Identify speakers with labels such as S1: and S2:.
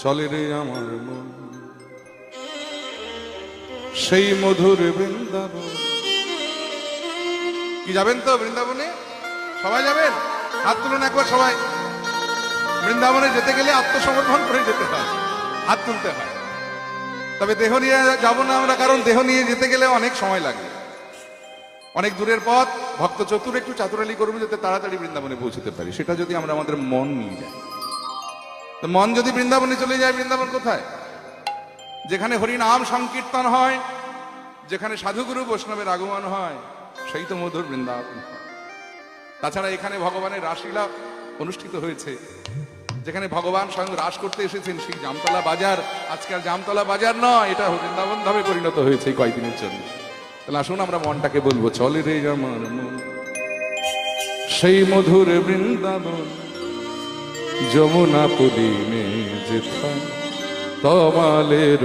S1: চলে রে আমার মন সেই মধুর বৃন্দাবন। কি যাবেন তো বৃন্দাবনে? সবাই যাবেন? হাত তুলুন একবার সবাই। বৃন্দাবনে যেতে গেলে আত্মসমর্পণ করে যেতে হয়, হাত তুলতে হয়। তবে দেহ নিয়ে যাব না আমরা, কারণ দেহ নিয়ে যেতে গেলে অনেক সময় লাগে, অনেক দূরের পথ। ভক্ত চতুর একটু চাতুরালি করবো যাতে তাড়াতাড়ি বৃন্দাবনে পৌঁছতে পারি। সেটা যদি আমরা আমাদের মন নিয়ে যাই, তো মন যদি বৃন্দাবনে চলে যায়, বৃন্দাবন কোথায়? যেখানে হরিনাম সংকীর্তন হয়, যেখানে সাধুগুরু বৈষ্ণবের আগমন হয়, সেই তো মধুর বৃন্দাবন। তাছাড়া এখানে ভগবানের রাসলীলা অনুষ্ঠিত হয়েছে, যেখানে ভগবান স্বয়ং রাস করতে এসেছেন, সেই জামতলা বাজার আজকাল জামতলা বাজার নয়, এটা বৃন্দাবন ধামে পরিণত হয়েছে এই কয়েকদিনের জন্য। তাহলে আসুন আমরা মনটাকে বলবো, চলে রে আমার মন সেই মধুর বৃন্দাবন, যমুনা পুরী মে যেথা তমালের